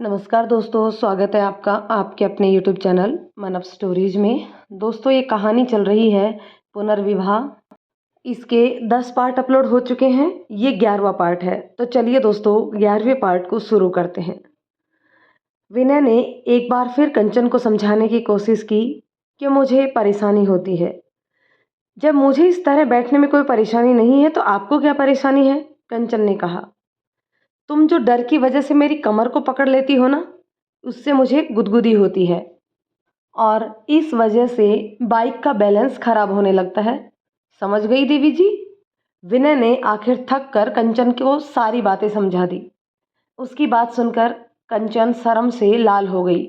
नमस्कार दोस्तों, स्वागत है आपका आपके अपने यूट्यूब चैनल मन स्टोरीज में। दोस्तों, ये कहानी चल रही है पुनर्विवाह। इसके 10 पार्ट अपलोड हो चुके हैं, ये 11वां पार्ट है। तो चलिए दोस्तों, 11वें पार्ट को शुरू करते हैं। विनय ने एक बार फिर कंचन को समझाने की कोशिश की कि मुझे परेशानी होती है। जब मुझे इस तरह बैठने में कोई परेशानी नहीं है तो आपको क्या परेशानी है? कंचन ने कहा। तुम जो डर की वजह से मेरी कमर को पकड़ लेती हो ना, उससे मुझे गुदगुदी होती है और इस वजह से बाइक का बैलेंस खराब होने लगता है। समझ गई देवी जी? विनय ने आखिर थक कर कंचन को सारी बातें समझा दी। उसकी बात सुनकर कंचन शर्म से लाल हो गई।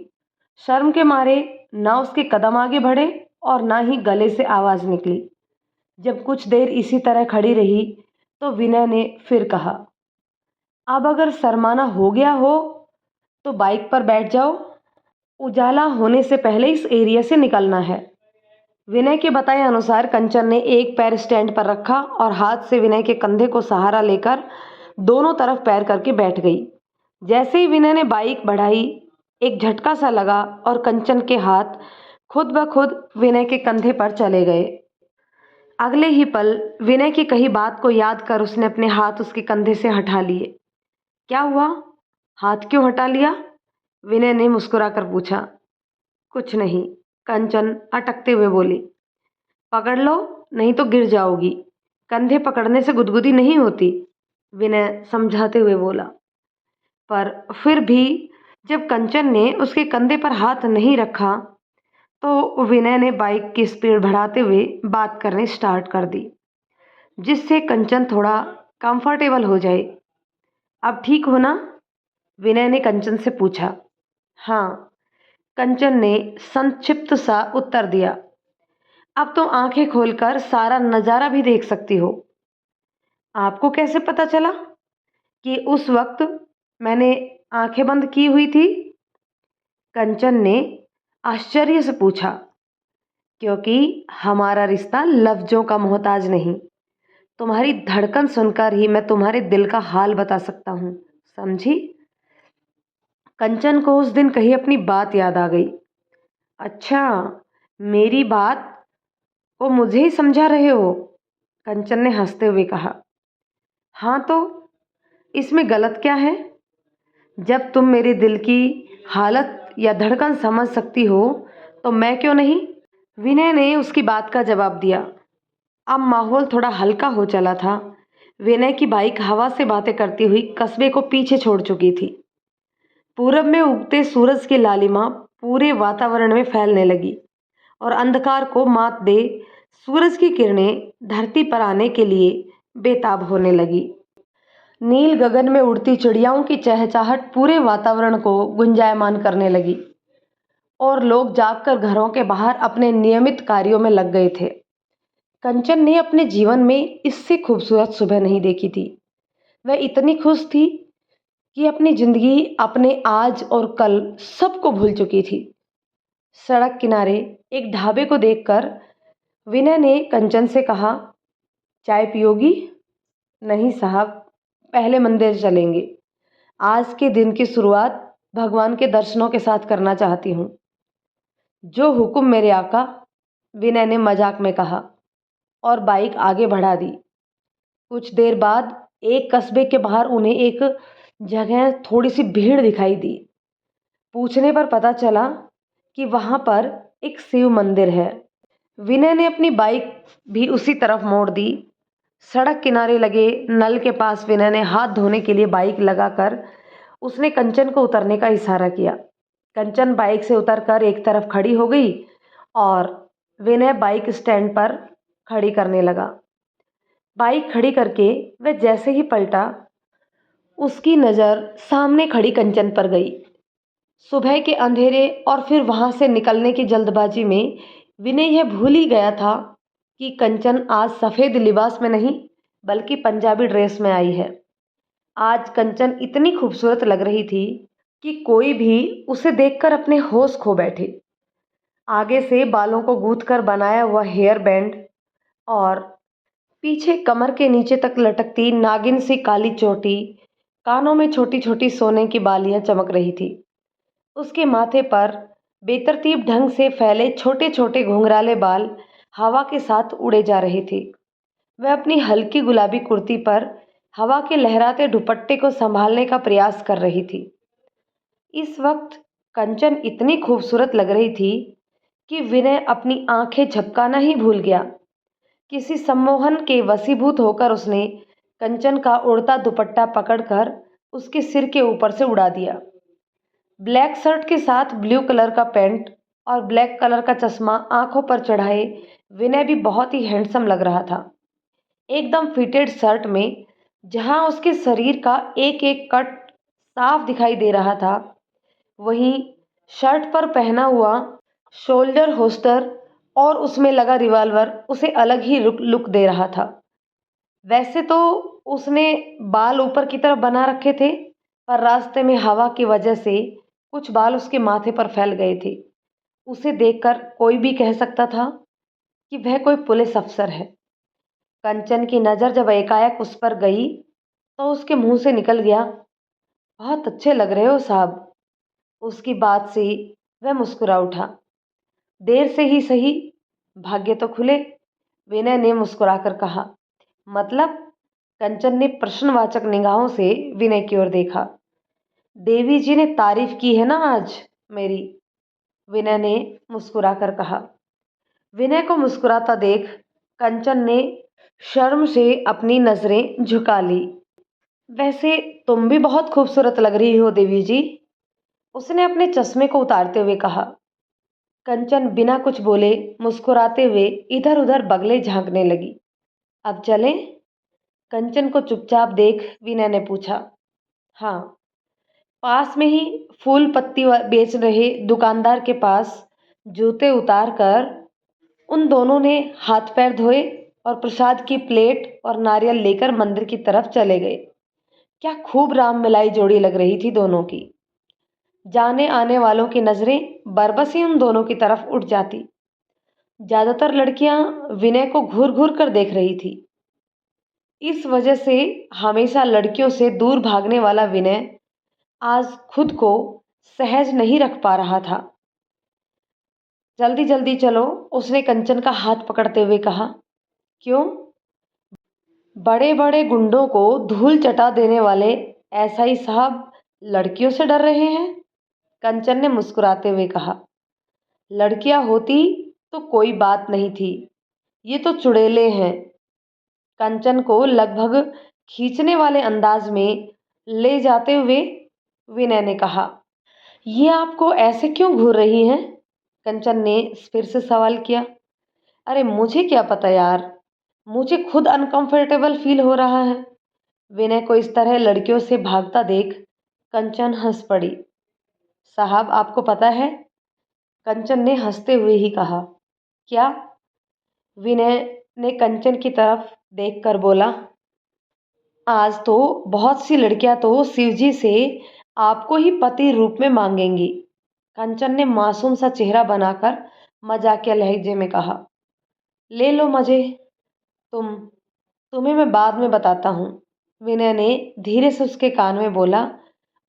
शर्म के मारे ना उसके कदम आगे बढ़े और ना ही गले से आवाज निकली। जब कुछ देर इसी तरह खड़ी रही तो विनय ने फिर कहा, अब अगर शर्माना हो गया हो तो बाइक पर बैठ जाओ। उजाला होने से पहले इस एरिया से निकलना है। विनय के बताए अनुसार कंचन ने एक पैर स्टैंड पर रखा और हाथ से विनय के कंधे को सहारा लेकर दोनों तरफ पैर करके बैठ गई। जैसे ही विनय ने बाइक बढ़ाई, एक झटका सा लगा और कंचन के हाथ खुद ब खुद विनय के कंधे पर चले गए। अगले ही पल विनय की कही बात को याद कर उसने अपने हाथ उसके कंधे से हटा लिए। क्या हुआ? हाथ क्यों हटा लिया? विनय ने मुस्कुराकर पूछा। कुछ नहीं, कंचन अटकते हुए बोली। पकड़ लो, नहीं तो गिर जाओगी। कंधे पकड़ने से गुदगुदी नहीं होती, विनय समझाते हुए बोला। पर फिर भी जब कंचन ने उसके कंधे पर हाथ नहीं रखा तो विनय ने बाइक की स्पीड बढ़ाते हुए बात करनी स्टार्ट कर दी, जिससे कंचन थोड़ा कंफर्टेबल हो जाए। अब ठीक हो ना? विनय ने कंचन से पूछा। हाँ, कंचन ने संक्षिप्त सा उत्तर दिया। अब तुम आंखें खोलकर सारा नजारा भी देख सकती हो। आपको कैसे पता चला कि उस वक्त मैंने आंखें बंद की हुई थी? कंचन ने आश्चर्य से पूछा। क्योंकि हमारा रिश्ता लफ्जों का मोहताज नहीं। तुम्हारी धड़कन सुनकर ही मैं तुम्हारे दिल का हाल बता सकता हूँ, समझी? कंचन को उस दिन कही अपनी बात याद आ गई। अच्छा, मेरी बात को मुझे ही समझा रहे हो? कंचन ने हंसते हुए कहा। हाँ तो इसमें गलत क्या है? जब तुम मेरे दिल की हालत या धड़कन समझ सकती हो तो मैं क्यों नहीं? विनय ने उसकी बात का जवाब दिया। अब माहौल थोड़ा हल्का हो चला था। विनय की बाइक हवा से बातें करती हुई कस्बे को पीछे छोड़ चुकी थी। पूरब में उगते सूरज की लालिमा पूरे वातावरण में फैलने लगी और अंधकार को मात दे सूरज की किरणें धरती पर आने के लिए बेताब होने लगी। नील गगन में उड़ती चिड़ियाओं की चहचहाहट पूरे वातावरण को गुंजायमान करने लगी और लोग जागकर घरों के बाहर अपने नियमित कार्यों में लग गए थे। कंचन ने अपने जीवन में इससे खूबसूरत सुबह नहीं देखी थी। वह इतनी खुश थी कि अपनी जिंदगी, अपने आज और कल सबको भूल चुकी थी। सड़क किनारे एक ढाबे को देखकर विनय ने कंचन से कहा, चाय पियोगी? नहीं साहब, पहले मंदिर चलेंगे। आज के दिन की शुरुआत भगवान के दर्शनों के साथ करना चाहती हूँ। जो हुक्म मेरे आका, विनय ने मजाक में कहा और बाइक आगे बढ़ा दी। कुछ देर बाद एक कस्बे के बाहर उन्हें एक जगह थोड़ी सी भीड़ दिखाई दी। पूछने पर पता चला कि वहां पर एक शिव मंदिर है। विनय ने अपनी बाइक भी उसी तरफ मोड़ दी। सड़क किनारे लगे नल के पास विनय ने हाथ धोने के लिए बाइक लगाकर उसने कंचन को उतरने का इशारा किया। कंचन बाइक से उतरकर एक तरफ खड़ी हो गई और विनय बाइक स्टैंड पर खड़ी करने लगा। बाइक खड़ी करके वह जैसे ही पलटा, उसकी नज़र सामने खड़ी कंचन पर गई। सुबह के अंधेरे और फिर वहां से निकलने की जल्दबाजी में विनय यह भूल ही गया था कि कंचन आज सफ़ेद लिबास में नहीं बल्कि पंजाबी ड्रेस में आई है। आज कंचन इतनी खूबसूरत लग रही थी कि कोई भी उसे देखकर अपने होश खो बैठे। आगे से बालों को गूंथ कर बनाया हुआ हेयर बैंड और पीछे कमर के नीचे तक लटकती नागिन सी काली चोटी कानों में छोटी छोटी सोने की बालियां चमक रही थी। उसके माथे पर बेतरतीब ढंग से फैले छोटे छोटे घुंघराले बाल हवा के साथ उड़े जा रहे थे। वह अपनी हल्की गुलाबी कुर्ती पर हवा के लहराते दुपट्टे को संभालने का प्रयास कर रही थी। इस वक्त कंचन इतनी खूबसूरत लग रही थी कि विनय अपनी आंखें झपकाना ही भूल गया। किसी सम्मोहन के वशीभूत होकर उसने कंचन का उड़ता दुपट्टा पकड़कर उसके सिर के ऊपर से उड़ा दिया। ब्लैक शर्ट के साथ ब्लू कलर का पैंट और ब्लैक कलर का चश्मा आंखों पर चढ़ाए विनय भी बहुत ही हैंडसम लग रहा था। एकदम फिटेड शर्ट में जहां उसके शरीर का एक एक कट साफ दिखाई दे रहा था, वहीं शर्ट पर पहना हुआ शोल्डर होस्टर और उसमें लगा रिवॉल्वर उसे अलग ही लुक दे रहा था। वैसे तो उसने बाल ऊपर की तरफ बना रखे थे, पर रास्ते में हवा की वजह से कुछ बाल उसके माथे पर फैल गए थे। उसे देखकर कोई भी कह सकता था कि वह कोई पुलिस अफसर है। कंचन की नज़र जब एकाएक उस पर गई तो उसके मुंह से निकल गया, बहुत अच्छे लग रहे हो साहब। उसकी बात से वह मुस्कुरा उठा। देर से ही सही, भाग्य तो खुले, विनय ने मुस्कुराकर कहा। मतलब? कंचन ने प्रश्नवाचक निगाहों से विनय की ओर देखा। देवी जी ने तारीफ की है ना आज मेरी, विनय ने मुस्कुराकर कहा। विनय को मुस्कुराता देख कंचन ने शर्म से अपनी नजरें झुका ली। वैसे तुम भी बहुत खूबसूरत लग रही हो देवी जी, उसने अपने चश्मे को उतारते हुए कहा। कंचन बिना कुछ बोले मुस्कुराते हुए इधर उधर बगले झांकने लगी। अब चलें? कंचन को चुपचाप देख विनय ने पूछा। हाँ। पास में ही फूल पत्ती बेच रहे दुकानदार के पास जूते उतार कर उन दोनों ने हाथ पैर धोए और प्रसाद की प्लेट और नारियल लेकर मंदिर की तरफ चले गए। क्या खूब राम मिलाई जोड़ी लग रही थी दोनों की। जाने आने वालों की नजरें बरबस ही उन दोनों की तरफ उठ जाती। ज्यादातर लड़कियां विनय को घूर घूर कर देख रही थी। इस वजह से हमेशा लड़कियों से दूर भागने वाला विनय आज खुद को सहज नहीं रख पा रहा था। जल्दी जल्दी चलो, उसने कंचन का हाथ पकड़ते हुए कहा। क्यों? बड़े बड़े गुंडों को धूल चटा देने वाले एसआई साहब लड़कियों से डर रहे हैं? कंचन ने मुस्कुराते हुए कहा। लड़कियां होती तो कोई बात नहीं थी, ये तो चुड़ैले हैं। कंचन को लगभग खींचने वाले अंदाज में ले जाते हुए विनय ने कहा। ये आपको ऐसे क्यों घूर रही हैं? कंचन ने फिर से सवाल किया। अरे मुझे क्या पता यार, मुझे खुद अनकंफर्टेबल फील हो रहा है। विनय को इस तरह लड़कियों से भागता देख कंचन हंस पड़ी। साहब आपको पता है, कंचन ने हंसते हुए ही कहा। क्या? विनय ने कंचन की तरफ देखकर बोला। आज तो बहुत सी लड़कियां तो शिवजी से आपको ही पति रूप में मांगेंगी, कंचन ने मासूम सा चेहरा बनाकर मजाकिया लहजे में कहा। ले लो मजे, तुम्हें मैं बाद में बताता हूँ, विनय ने धीरे से उसके कान में बोला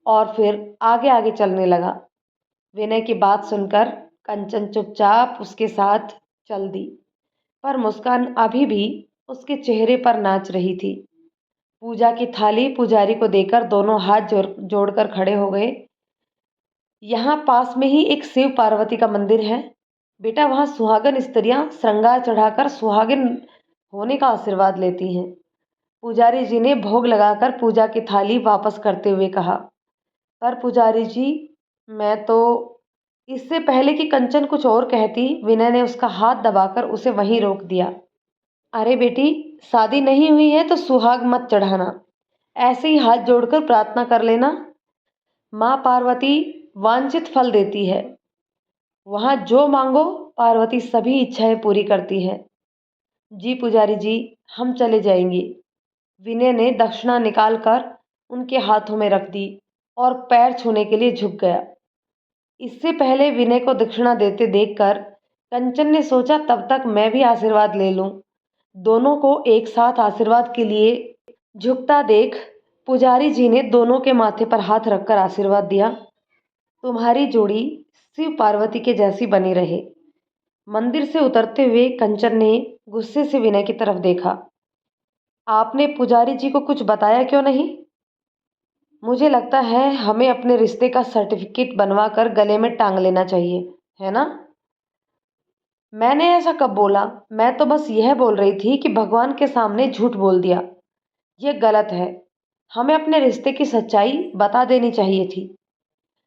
और फिर आगे आगे चलने लगा। विनय की बात सुनकर कंचन चुपचाप उसके साथ चल दी, पर मुस्कान अभी भी उसके चेहरे पर नाच रही थी। पूजा की थाली पुजारी को देकर दोनों हाथ जोड़कर खड़े हो गए। यहाँ पास में ही एक शिव पार्वती का मंदिर है बेटा, वहाँ सुहागन स्त्रियां श्रृंगार चढ़ाकर सुहागिन होने का आशीर्वाद लेती हैं। पुजारी जी ने भोग लगाकर पूजा की थाली वापस करते हुए कहा। पर पुजारी जी, मैं तो, इससे पहले कि कंचन कुछ और कहती, विनय ने उसका हाथ दबाकर उसे वहीं रोक दिया। अरे बेटी, शादी नहीं हुई है तो सुहाग मत चढ़ाना, ऐसे ही हाथ जोड़कर प्रार्थना कर लेना। माँ पार्वती वांछित फल देती है, वहाँ जो मांगो पार्वती सभी इच्छाएं पूरी करती है। जी पुजारी जी, हम चले जाएंगे। विनय ने दक्षिणा निकालकर उनके हाथों में रख दी और पैर छूने के लिए झुक गया। इससे पहले विनय को दक्षिणा देते देखकर कंचन ने सोचा तब तक मैं भी आशीर्वाद ले लूं। दोनों को एक साथ आशीर्वाद के लिए झुकता देख पुजारी जी ने दोनों के माथे पर हाथ रखकर आशीर्वाद दिया। तुम्हारी जोड़ी शिव पार्वती के जैसी बनी रहे। मंदिर से उतरते हुए कंचन ने गुस्से से विनय की तरफ देखा। आपने पुजारी जी को कुछ बताया क्यों नहीं? मुझे लगता है हमें अपने रिश्ते का सर्टिफिकेट बनवाकर गले में टांग लेना चाहिए, है ना? मैंने ऐसा कब बोला? मैं तो बस यह बोल रही थी कि भगवान के सामने झूठ बोल दिया। यह गलत है। हमें अपने रिश्ते की सच्चाई बता देनी चाहिए थी।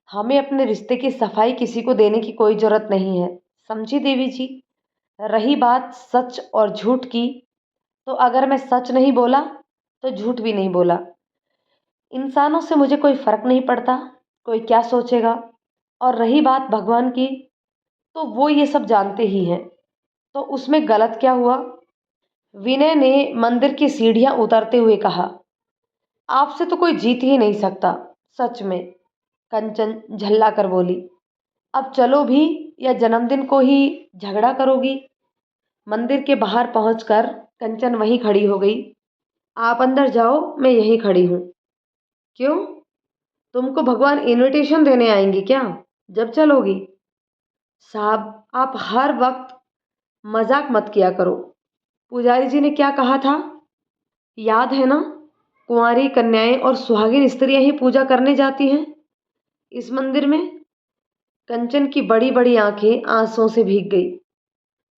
हमें अपने रिश्ते की सफाई किसी को देने की कोई जरूरत नहीं है, समझी देवी जी? रही बात सच और झूठ की, तो अगर मैं सच नहीं बोला तो झूठ भी नहीं बोला। इंसानों से मुझे कोई फर्क नहीं पड़ता कोई क्या सोचेगा। और रही बात भगवान की, तो वो ये सब जानते ही हैं, तो उसमें गलत क्या हुआ? विनय ने मंदिर की सीढ़ियां उतरते हुए कहा। आपसे तो कोई जीत ही नहीं सकता, सच में। कंचन झल्ला कर बोली। अब चलो भी, या जन्मदिन को ही झगड़ा करोगी? मंदिर के बाहर पहुंचकर कंचन वहीं खड़ी हो गई। आप अंदर जाओ, मैं यहीं खड़ी हूँ। क्यों? तुमको भगवान इनविटेशन देने आएंगे क्या जब चलोगी? साहब, आप हर वक्त मजाक मत किया करो। पुजारी जी ने क्या कहा था, याद है ना? कुंवारी कन्याएं और सुहागिन स्त्रियां ही पूजा करने जाती हैं इस मंदिर में। कंचन की बड़ी बड़ी आंखें आंसुओं से भीग गई।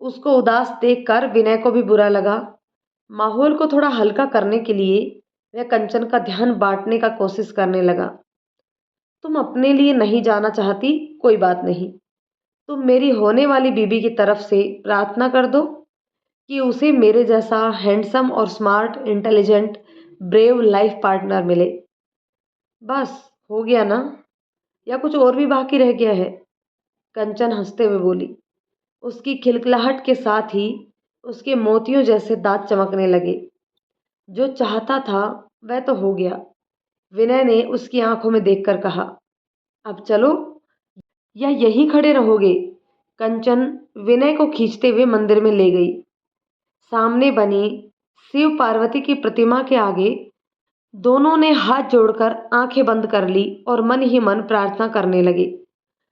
उसको उदास देखकर विनय को भी बुरा लगा। माहौल को थोड़ा हल्का करने के लिए वह कंचन का ध्यान बांटने का कोशिश करने लगा। तुम अपने लिए नहीं जाना चाहती, कोई बात नहीं। तुम मेरी होने वाली बीबी की तरफ से प्रार्थना कर दो कि उसे मेरे जैसा हैंडसम और smart, intelligent, brave life partner मिले। बस, हो गया ना? या कुछ और भी बाकी रह गया है? कंचन हंसते हुए बोली। उसकी खिलखिलाहट के साथ ही उसके मोतियों जैसे दांत चमकने लगे। जो चाहता था वह तो हो गया, विनय ने उसकी आंखों में देखकर कहा। अब चलो, या यहीं खड़े रहोगे? कंचन विनय को खींचते हुए मंदिर में ले गई। सामने बनी शिव पार्वती की प्रतिमा के आगे दोनों ने हाथ जोड़कर आंखें बंद कर ली और मन ही मन प्रार्थना करने लगे।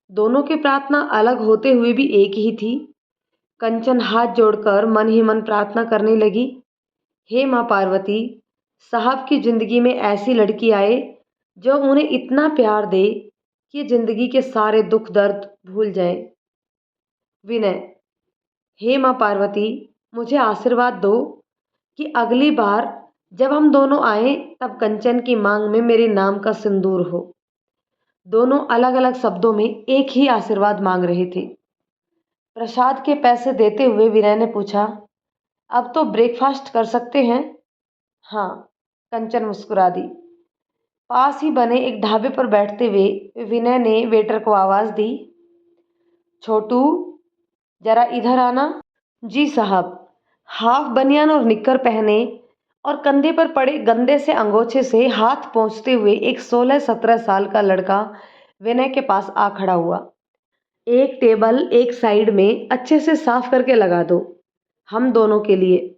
दोनों की प्रार्थना अलग होते हुए भी एक ही थी। कंचन हाथ जोड़कर मन ही मन प्रार्थना करने लगी। हे माँ पार्वती, साहब की जिंदगी में ऐसी लड़की आए जो उन्हें इतना प्यार दे कि जिंदगी के सारे दुख दर्द भूल जाए। विनय। हे माँ पार्वती, मुझे आशीर्वाद दो कि अगली बार जब हम दोनों आए तब कंचन की मांग में मेरे नाम का सिंदूर हो। दोनों अलग अलग शब्दों में एक ही आशीर्वाद मांग रहे थे। प्रसाद के पैसे देते हुए विनय ने पूछा, अब तो ब्रेकफास्ट कर सकते हैं? हाँ, कंचन मुस्कुरा दी। पास ही बने एक ढाबे पर बैठते हुए विनय ने वेटर को आवाज दी। छोटू, जरा इधर आना। जी साहब। हाफ बनियान और निक्कर पहने और कंधे पर पड़े गंदे से अंगोछे से हाथ पोंछते हुए एक 16-17 साल का लड़का विनय के पास आ खड़ा हुआ। एक टेबल एक साइड में अच्छे से साफ करके लगा दो, हम दोनों के लिए।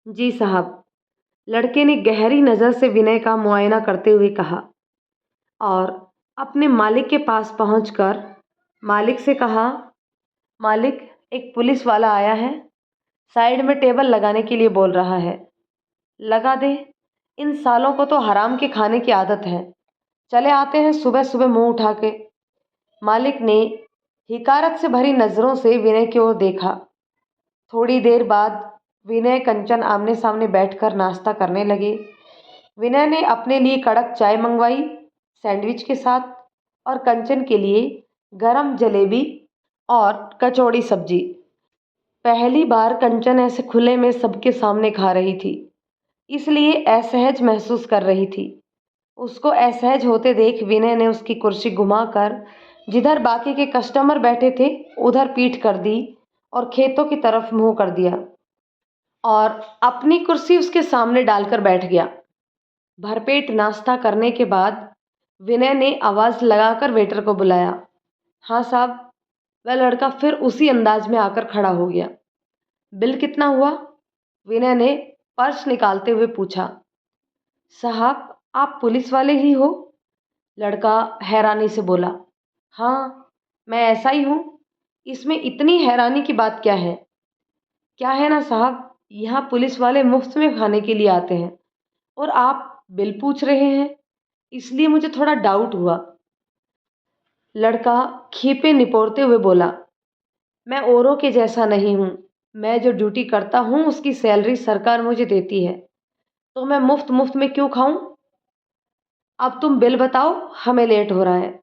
जी साहब। लड़के ने गहरी नज़र से विनय का मुआयना करते हुए कहा और अपने मालिक के पास पहुंचकर मालिक से कहा, मालिक, एक पुलिस वाला आया है, साइड में टेबल लगाने के लिए बोल रहा है। लगा दे, इन सालों को तो हराम के खाने की आदत है। चले आते हैं सुबह सुबह मुंह उठा के। मालिक ने हिकारत से भरी नज़रों से विनय की ओर देखा। थोड़ी देर बाद विनय कंचन आमने सामने बैठकर नाश्ता करने लगे। विनय ने अपने लिए कड़क चाय मंगवाई सैंडविच के साथ और कंचन के लिए गरम जलेबी और कचौड़ी सब्जी। पहली बार कंचन ऐसे खुले में सबके सामने खा रही थी, इसलिए असहज महसूस कर रही थी। उसको असहज होते देख विनय ने उसकी कुर्सी घुमाकर जिधर बाकी के कस्टमर बैठे थे उधर पीठ कर दी और खेतों की तरफ मुंह कर दिया और अपनी कुर्सी उसके सामने डालकर बैठ गया। भरपेट नाश्ता करने के बाद विनय ने आवाज़ लगाकर वेटर को बुलाया। हाँ साहब। वह लड़का फिर उसी अंदाज में आकर खड़ा हो गया। बिल कितना हुआ? विनय ने पर्स निकालते हुए पूछा। साहब, आप पुलिस वाले ही हो? लड़का हैरानी से बोला। हाँ, मैं ऐसा ही हूँ। इसमें इतनी हैरानी की बात क्या है? क्या है ना साहब, यहाँ पुलिस वाले मुफ्त में खाने के लिए आते हैं और आप बिल पूछ रहे हैं, इसलिए मुझे थोड़ा डाउट हुआ। लड़का खीपे निपोरते हुए बोला, मैं औरों के जैसा नहीं हूँ। मैं जो ड्यूटी करता हूँ उसकी सैलरी सरकार मुझे देती है, तो मैं मुफ्त मुफ्त में क्यों खाऊं? अब तुम बिल बताओ, हमें लेट हो रहा है।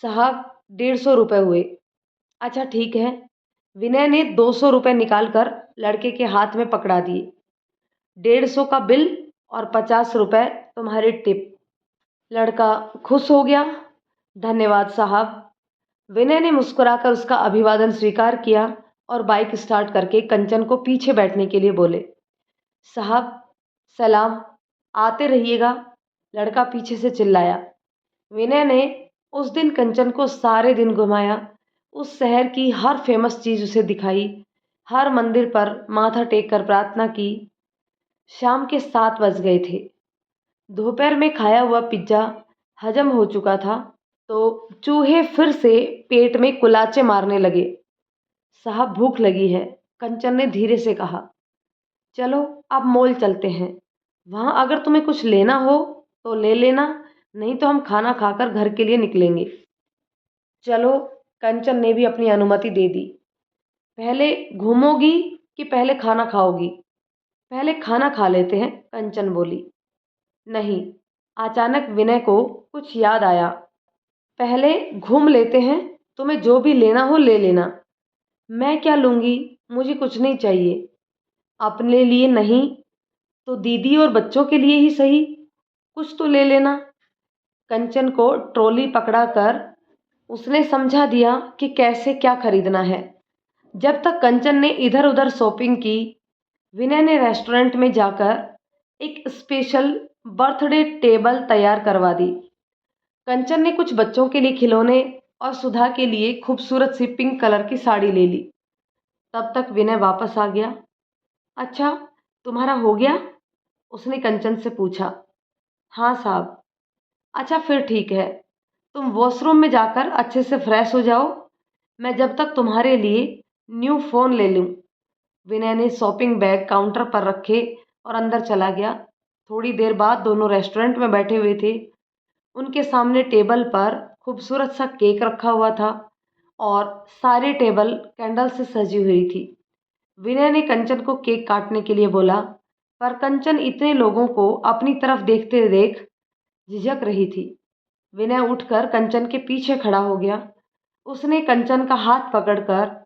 साहब, 150 रुपये हुए। अच्छा ठीक है। विनय ने 200 रुपये निकालकर लड़के के हाथ में पकड़ा दिए। 150 का बिल और 50 रुपये तुम्हारी टिप। लड़का खुश हो गया। धन्यवाद साहब। विनय ने मुस्कुराकर उसका अभिवादन स्वीकार किया और बाइक स्टार्ट करके कंचन को पीछे बैठने के लिए बोले। साहब, सलाम, आते रहिएगा, लड़का पीछे से चिल्लाया। विनय ने उस दिन कंचन को सारे दिन घुमाया, उस शहर की हर फेमस चीज उसे दिखाई, हर मंदिर पर माथा टेक कर प्रार्थना की। शाम के 7 बज गए थे। दोपहर में खाया हुआ पिज्जा हजम हो चुका था, तो चूहे फिर से पेट में कुलाचे मारने लगे। साहब, भूख लगी है, कंचन ने धीरे से कहा। चलो, अब मॉल चलते हैं। वहां अगर तुम्हें कुछ लेना हो तो ले लेना, नहीं तो हम खाना खाकर घर के लिए निकलेंगे। चलो, कंचन ने भी अपनी अनुमति दे दी। पहले घूमोगी कि पहले खाना खाओगी? पहले खाना खा लेते हैं, कंचन बोली। नहीं, अचानक विनय को कुछ याद आया। पहले घूम लेते हैं, तुम्हें जो भी लेना हो ले लेना। मैं क्या लूंगी? मुझे कुछ नहीं चाहिए। अपने लिए नहीं तो दीदी और बच्चों के लिए ही सही, कुछ तो ले लेना। कंचन को ट्रॉली पकड़ाकर उसने समझा दिया कि कैसे क्या खरीदना है। जब तक कंचन ने इधर उधर शॉपिंग की, विनय ने रेस्टोरेंट में जाकर एक स्पेशल बर्थडे टेबल तैयार करवा दी। कंचन ने कुछ बच्चों के लिए खिलौने और सुधा के लिए खूबसूरत सी पिंक कलर की साड़ी ले ली। तब तक विनय वापस आ गया। अच्छा, तुम्हारा हो गया? उसने कंचन से पूछा। हाँ साहब। अच्छा फिर ठीक है, तुम वॉशरूम में जाकर अच्छे से फ्रेश हो जाओ, मैं जब तक तुम्हारे लिए न्यू फ़ोन ले लूँ। विनय ने शॉपिंग बैग काउंटर पर रखे और अंदर चला गया। थोड़ी देर बाद दोनों रेस्टोरेंट में बैठे हुए थे। उनके सामने टेबल पर खूबसूरत सा केक रखा हुआ था और सारी टेबल कैंडल से सजी हुई थी। विनय ने कंचन को केक काटने के लिए बोला, पर कंचन इतने लोगों को अपनी तरफ देखते देख झिझक रही थी। विनय उठकर कंचन के पीछे खड़ा हो गया। उसने कंचन का हाथ पकड़कर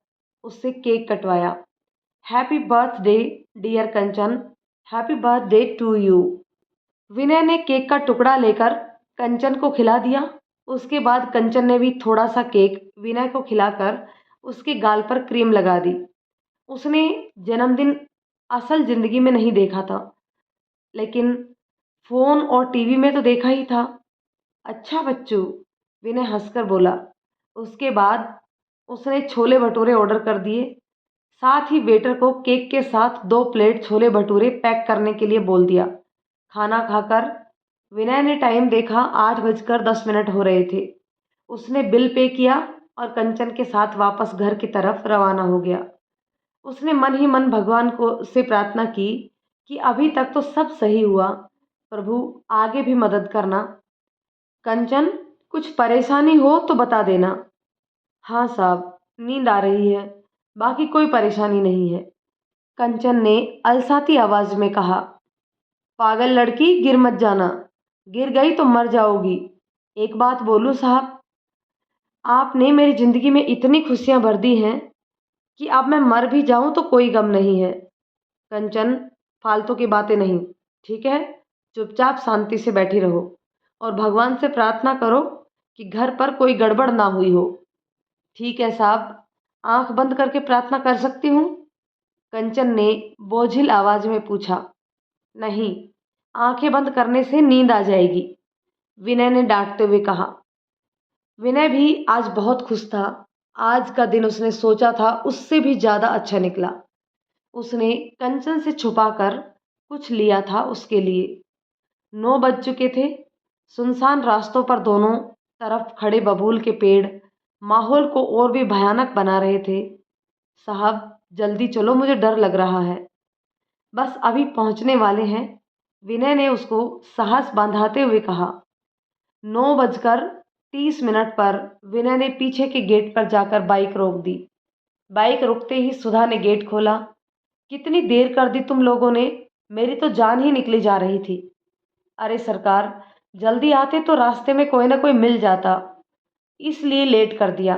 उससे केक कटवाया। Happy birthday dear Kanchan, happy birthday to you. Vinay ने केक का टुकड़ा लेकर कंचन को खिला दिया। उसके बाद कंचन ने भी थोड़ा सा केक विनय को खिलाकर उसके गाल पर क्रीम लगा दी। उसने जन्मदिन असल जिंदगी में नहीं देखा था, लेकिन फोन और टीवी में तो देखा ही था। अच्छा बच्चू, विनय हंसकर बोला। उसके बाद उसने छोले भटूरे ऑर्डर कर दिए। साथ ही वेटर को केक के साथ 2 प्लेट छोले भटूरे पैक करने के लिए बोल दिया। खाना खाकर विनय ने टाइम देखा, 8:10 हो रहे थे। उसने बिल पे किया और कंचन के साथ वापस घर की तरफ रवाना हो गया। उसने मन ही मन भगवान को से प्रार्थना की कि अभी तक तो सब सही हुआ, प्रभु आगे भी मदद करना। कंचन, कुछ परेशानी हो तो बता देना। हाँ साहब, नींद आ रही है, बाकी कोई परेशानी नहीं है, कंचन ने अलसाती आवाज में कहा। पागल लड़की, गिर मत जाना, गिर गई तो मर जाओगी। एक बात बोलूं साहब, आपने मेरी जिंदगी में इतनी खुशियां भर दी हैं कि अब मैं मर भी जाऊं तो कोई गम नहीं है। कंचन, फालतू की बातें नहीं, ठीक है? चुपचाप शांति से बैठी रहो और भगवान से प्रार्थना करो कि घर पर कोई गड़बड़ ना हुई हो। ठीक है साहब, आंख बंद करके प्रार्थना कर सकती हूँ? कंचन ने बोझिल आवाज में पूछा। नहीं, आंखें बंद करने से नींद आ जाएगी, विनय ने डांटते हुए कहा। विनय भी आज बहुत खुश था। आज का दिन उसने सोचा था उससे भी ज्यादा अच्छा निकला। उसने कंचन से छुपाकर कुछ लिया था उसके लिए। 9 बज चुके थे। सुनसान रास्तों पर दोनों तरफ खड़े बबूल के पेड़ माहौल को और भी भयानक बना रहे थे। साहब जल्दी चलो, मुझे डर लग रहा है। बस अभी पहुंचने वाले हैं, विनय ने उसको साहस बांधाते हुए कहा। 9:30 पर विनय ने पीछे के गेट पर जाकर बाइक रोक दी। बाइक रुकते ही सुधा ने गेट खोला। कितनी देर कर दी तुम लोगों ने, मेरी तो जान ही निकली जा रही थी। अरे सरकार, जल्दी आते तो रास्ते में कोई ना कोई मिल जाता, इसलिए लेट कर दिया।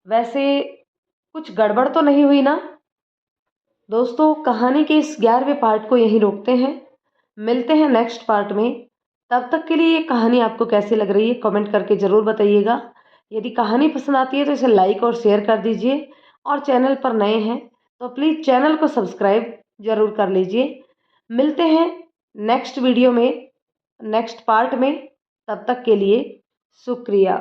वैसे कुछ गड़बड़ तो नहीं हुई ना? दोस्तों, कहानी के इस 11वें पार्ट को यहीं रोकते हैं। मिलते हैं नेक्स्ट पार्ट में। तब तक के लिए ये कहानी आपको कैसी लग रही है कमेंट करके ज़रूर बताइएगा। यदि कहानी पसंद आती है तो इसे लाइक और शेयर कर दीजिए, और चैनल पर नए हैं तो प्लीज़ चैनल को सब्सक्राइब ज़रूर कर लीजिए। मिलते हैं नेक्स्ट वीडियो में, नेक्स्ट पार्ट में। तब तक के लिए शुक्रिया।